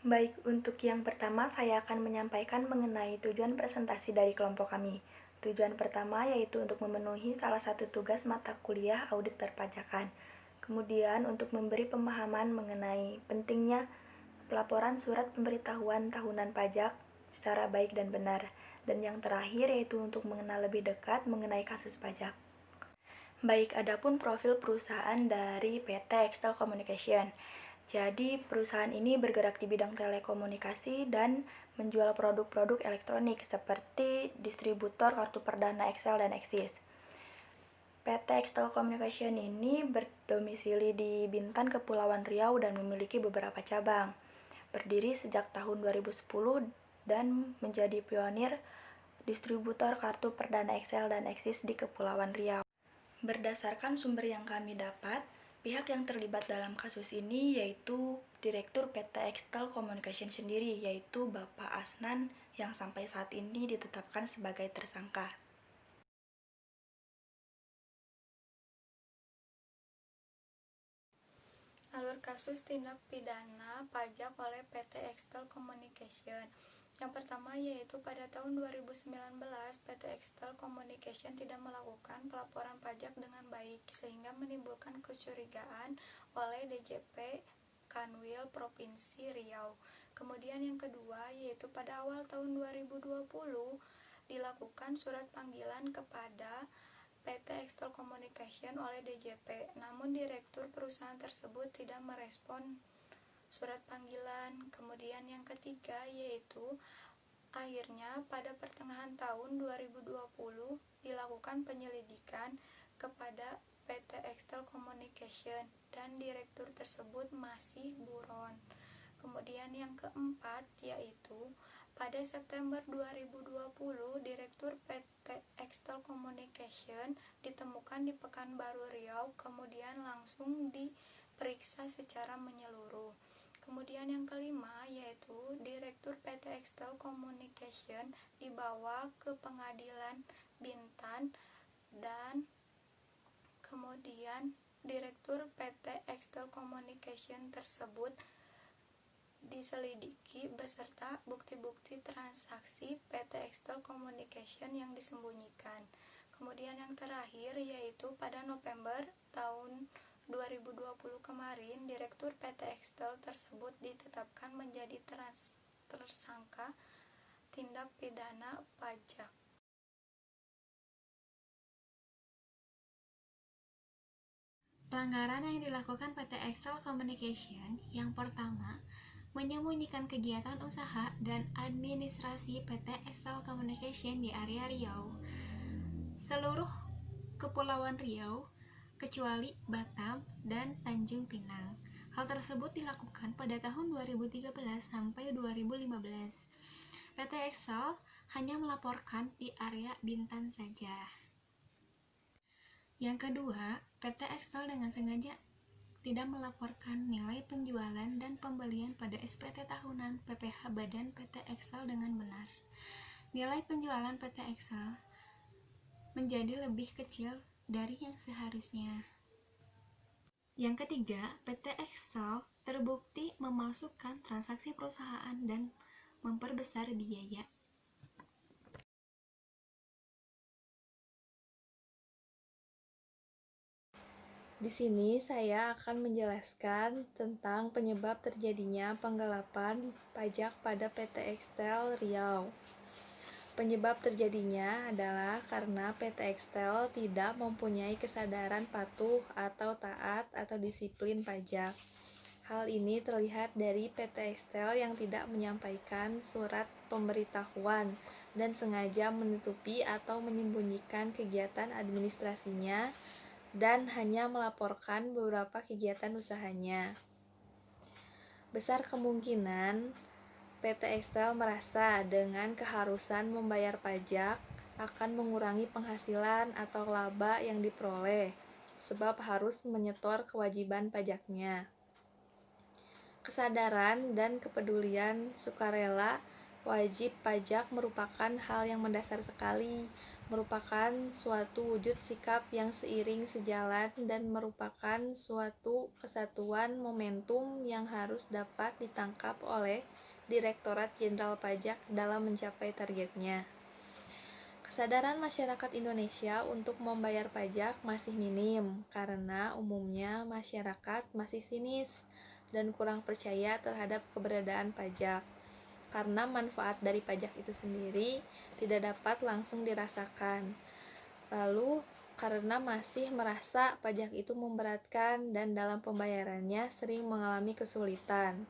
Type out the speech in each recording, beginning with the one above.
Baik, untuk yang pertama saya akan menyampaikan mengenai tujuan presentasi dari kelompok kami. Tujuan pertama yaitu untuk memenuhi salah satu tugas mata kuliah audit perpajakan. Kemudian untuk memberi pemahaman mengenai pentingnya pelaporan surat pemberitahuan tahunan pajak secara baik dan benar. Dan yang terakhir yaitu untuk mengenal lebih dekat mengenai kasus pajak. Baik, adapun profil perusahaan dari PT Excel Communication. Jadi, perusahaan ini bergerak di bidang telekomunikasi dan menjual produk-produk elektronik seperti distributor kartu perdana Excel dan Axis. PT Excel Communication ini berdomisili di Bintan, Kepulauan Riau dan memiliki beberapa cabang. Berdiri sejak tahun 2010 dan menjadi pionir distributor kartu perdana Excel dan Axis di Kepulauan Riau. Berdasarkan sumber yang kami dapat, pihak yang terlibat dalam kasus ini yaitu Direktur PT Excel Communication sendiri, yaitu Bapak Asnan yang sampai saat ini ditetapkan sebagai tersangka. Alur kasus tindak pidana pajak oleh PT Excel Communication. Yang pertama yaitu pada tahun 2019 PT Excel Communication tidak melakukan pelaporan pajak dengan baik sehingga menimbulkan kecurigaan oleh DJP Kanwil Provinsi Riau. Kemudian yang kedua yaitu pada awal tahun 2020 dilakukan surat panggilan kepada PT Excel Communication oleh DJP, namun direktur perusahaan tersebut tidak merespon surat panggilan. Kemudian yang ketiga yaitu akhirnya pada pertengahan tahun 2020 dilakukan penyelidikan kepada PT Excel Communication dan direktur tersebut masih buron. Kemudian yang keempat yaitu pada September 2020 Direktur PT Excel Communication ditemukan di Pekanbaru Riau, kemudian langsung diperiksa secara menyeluruh. Kemudian yang kelima yaitu Direktur PT Excel Communication dibawa ke Pengadilan Bintan dan kemudian Direktur PT Excel Communication tersebut diselidiki beserta bukti-bukti transaksi PT Excel Communication yang disembunyikan. Kemudian yang terakhir yaitu pada November tahun 2020 kemarin, Direktur PT Excel tersebut ditetapkan menjadi tersangka tindak pidana pajak. Pelanggaran yang dilakukan PT Excel Communication yang pertama, menyembunyikan kegiatan usaha dan administrasi PT Excel Communication di area Riau, seluruh Kepulauan Riau, kecuali Batam dan Tanjung Pinang. Hal tersebut dilakukan pada tahun 2013 sampai 2015. PT Excel hanya melaporkan di area Bintan saja. Yang kedua, PT Excel dengan sengaja tidak melaporkan nilai penjualan dan pembelian pada SPT tahunan PPH Badan PT Excel dengan benar. Nilai penjualan PT Excel menjadi lebih kecil dari yang seharusnya. Yang ketiga, PT Excel terbukti memalsukan transaksi perusahaan dan memperbesar biaya. Di sini saya akan menjelaskan tentang penyebab terjadinya penggelapan pajak pada PT Excel Riau. Penyebab terjadinya adalah karena PT Excel tidak mempunyai kesadaran patuh atau taat atau disiplin pajak. Hal ini terlihat dari PT Excel yang tidak menyampaikan surat pemberitahuan dan sengaja menutupi atau menyembunyikan kegiatan administrasinya dan hanya melaporkan beberapa kegiatan usahanya. Besar kemungkinan PT Excel merasa dengan keharusan membayar pajak akan mengurangi penghasilan atau laba yang diperoleh, sebab harus menyetor kewajiban pajaknya. Kesadaran dan kepedulian sukarela Wajib pajak merupakan hal yang mendasar sekali, merupakan suatu wujud sikap yang seiring sejalan dan merupakan suatu kesatuan momentum yang harus dapat ditangkap oleh Direktorat Jenderal Pajak dalam mencapai targetnya. Kesadaran masyarakat Indonesia untuk membayar pajak masih minim karena umumnya masyarakat masih sinis dan kurang percaya terhadap keberadaan pajak. Karena manfaat dari pajak itu sendiri tidak dapat langsung dirasakan. Lalu, karena masih merasa pajak itu memberatkan dan dalam pembayarannya sering mengalami kesulitan.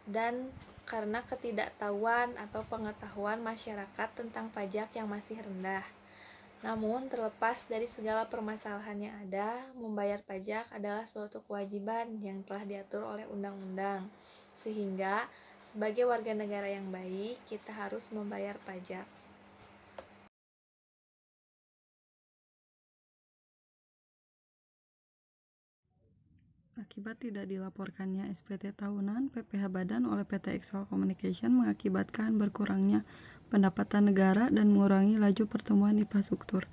Dan karena ketidaktahuan atau pengetahuan masyarakat tentang pajak yang masih rendah. Namun, terlepas dari segala permasalahan yang ada, membayar pajak adalah suatu kewajiban yang telah diatur oleh undang-undang. Sehingga, sebagai warga negara yang baik, kita harus membayar pajak. Akibat tidak dilaporkannya SPT tahunan PPh Badan oleh PT Excel Communication mengakibatkan berkurangnya pendapatan negara dan mengurangi laju pertumbuhan infrastruktur.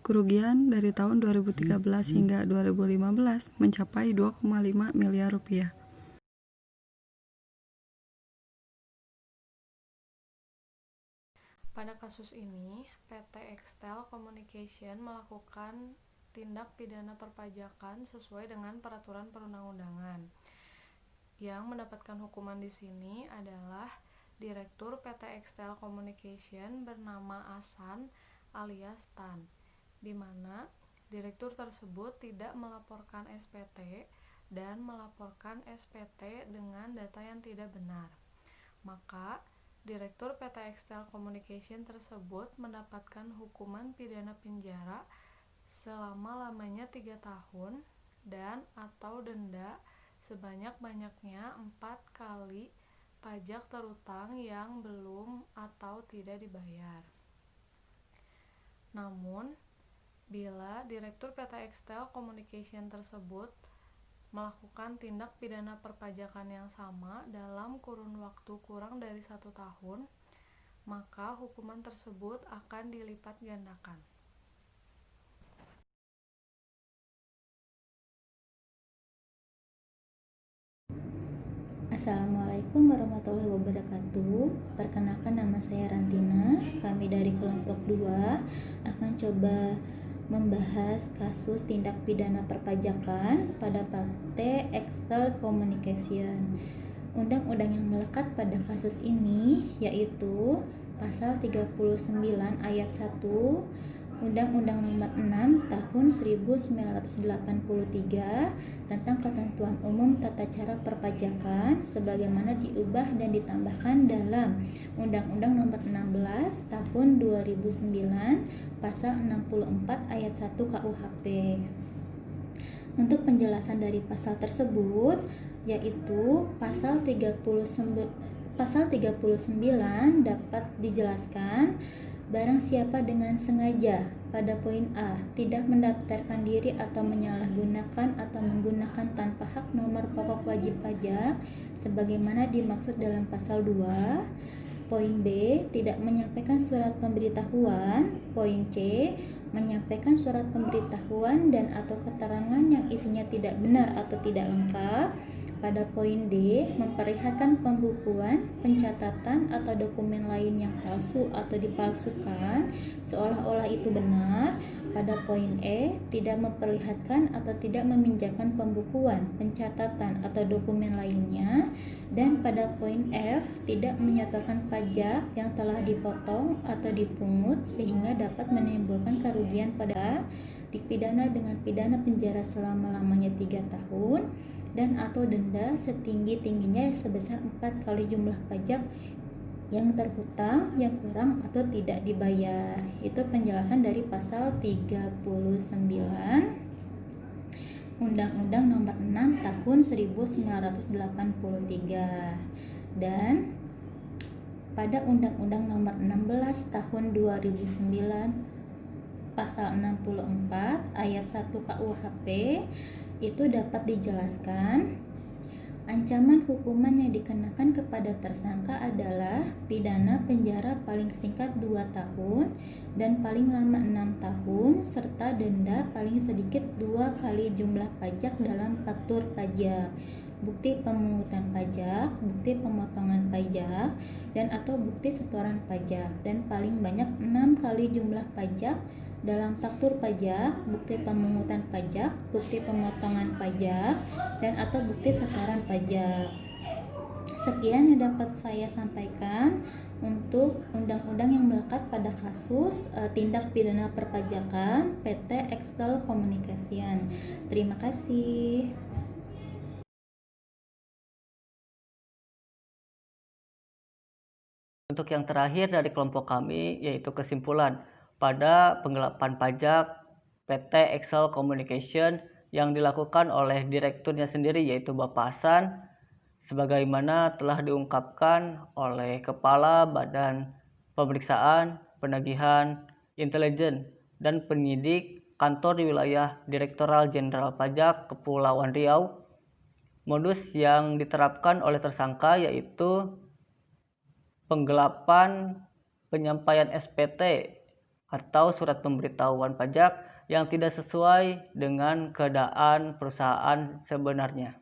Kerugian dari tahun 2013 hingga 2015 mencapai 2,5 miliar rupiah. Pada kasus ini, PT Excel Communication melakukan tindak pidana perpajakan sesuai dengan peraturan perundang-undangan. Yang mendapatkan hukuman di sini adalah Direktur PT Excel Communication bernama Asan alias Tan, di mana direktur tersebut tidak melaporkan SPT dan melaporkan SPT dengan data yang tidak benar. Maka Direktur PT Excel Communication tersebut mendapatkan hukuman pidana penjara selama-lamanya 3 tahun dan atau denda sebanyak-banyaknya 4 kali pajak terutang yang belum atau tidak dibayar. Namun, bila Direktur PT Excel Communication tersebut melakukan tindak pidana perpajakan yang sama dalam kurun waktu kurang dari 1 tahun, maka hukuman tersebut akan dilipat gandakan. Assalamualaikum warahmatullahi wabarakatuh. Perkenalkan, nama saya Rantina. Kami dari kelompok 2 akan coba membahas kasus tindak pidana perpajakan pada PT Excel Communication. Undang-undang yang melekat pada kasus ini yaitu Pasal 39 Ayat 1 Undang-Undang Nomor 6 Tahun 1983 tentang Ketentuan Umum Tata Cara Perpajakan sebagaimana diubah dan ditambahkan dalam Undang-Undang Nomor 16 Tahun 2009 Pasal 64 Ayat 1 KUHP. Untuk penjelasan dari pasal tersebut yaitu Pasal 39 dapat dijelaskan barang siapa dengan sengaja pada poin A tidak mendaftarkan diri atau menyalahgunakan atau menggunakan tanpa hak nomor pokok wajib pajak sebagaimana dimaksud dalam pasal 2. Poin B tidak menyampaikan surat pemberitahuan. Poin C menyampaikan surat pemberitahuan dan atau keterangan yang isinya tidak benar atau tidak lengkap. Pada poin D, memperlihatkan pembukuan, pencatatan atau dokumen lain yang palsu atau dipalsukan seolah-olah itu benar. Pada poin E, tidak memperlihatkan atau tidak meminjamkan pembukuan, pencatatan atau dokumen lainnya. Dan pada poin F, tidak menyatakan pajak yang telah dipotong atau dipungut sehingga dapat menimbulkan kerugian pada dipidana dengan pidana penjara selama-lamanya 3 tahun dan atau denda setinggi-tingginya sebesar 4 kali jumlah pajak yang terhutang, yang kurang atau tidak dibayar. Itu penjelasan dari pasal 39 Undang-Undang Nomor 6 Tahun 1983 dan pada Undang-Undang Nomor 16 Tahun 2009 Pasal 64 Ayat 1 KUHP itu dapat dijelaskan Ancaman hukuman yang dikenakan kepada tersangka adalah pidana penjara paling singkat 2 tahun dan paling lama 6 tahun serta denda paling sedikit 2 kali jumlah pajak dalam faktur pajak, bukti pemungutan pajak, bukti pemotongan pajak, dan atau bukti setoran pajak, dan paling banyak 6 kali jumlah pajak dalam faktur pajak, bukti pemungutan pajak, bukti pemotongan pajak, dan atau bukti setoran pajak. Sekian yang dapat saya sampaikan untuk undang-undang yang melekat pada kasus tindak pidana perpajakan PT Excel Communication. Terima kasih. Untuk yang terakhir dari kelompok kami yaitu kesimpulan pada penggelapan pajak PT Excel Communication yang dilakukan oleh direkturnya sendiri yaitu Bapak Hasan, sebagaimana telah diungkapkan oleh Kepala Badan Pemeriksaan, Penagihan, Intelijen, dan Penyidik Kantor di Wilayah Direktoral Jenderal Pajak Kepulauan Riau. Modus yang diterapkan oleh tersangka yaitu penggelapan penyampaian SPT atau surat pemberitahuan pajak yang tidak sesuai dengan keadaan perusahaan sebenarnya.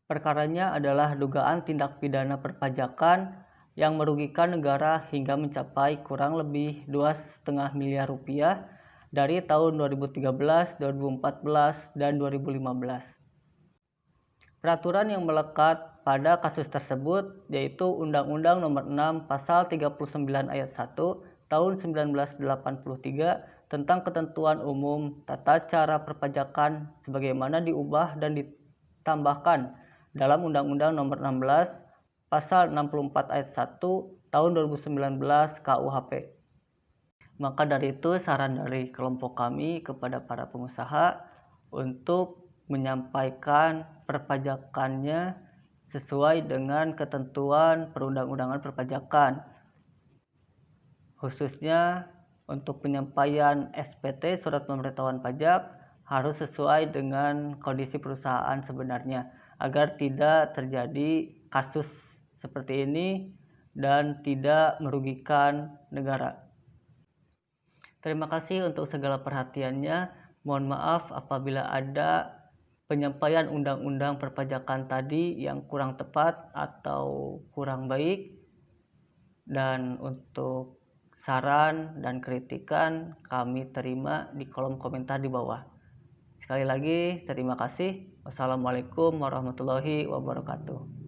Perkaranya adalah dugaan tindak pidana perpajakan yang merugikan negara hingga mencapai kurang lebih 2,5 miliar rupiah dari tahun 2013, 2014, dan 2015. Peraturan yang melekat pada kasus tersebut yaitu Undang-Undang Nomor 6 Pasal 39 Ayat 1 Tahun 1983 tentang Ketentuan Umum Tata Cara Perpajakan sebagaimana diubah dan ditambahkan dalam Undang-Undang Nomor 16 Pasal 64 Ayat 1 Tahun 2019 KUHP. Maka dari itu saran dari kelompok kami kepada para pengusaha untuk menyampaikan perpajakannya sesuai dengan ketentuan perundang-undangan perpajakan, khususnya untuk penyampaian SPT surat pemberitahuan pajak harus sesuai dengan kondisi perusahaan sebenarnya agar tidak terjadi kasus seperti ini dan tidak merugikan negara. Terima kasih untuk segala perhatiannya. Mohon maaf apabila ada penyampaian undang-undang perpajakan tadi yang kurang tepat atau kurang baik, dan untuk saran dan kritikan kami terima di kolom komentar di bawah. Sekali lagi terima kasih. Wassalamualaikum warahmatullahi wabarakatuh.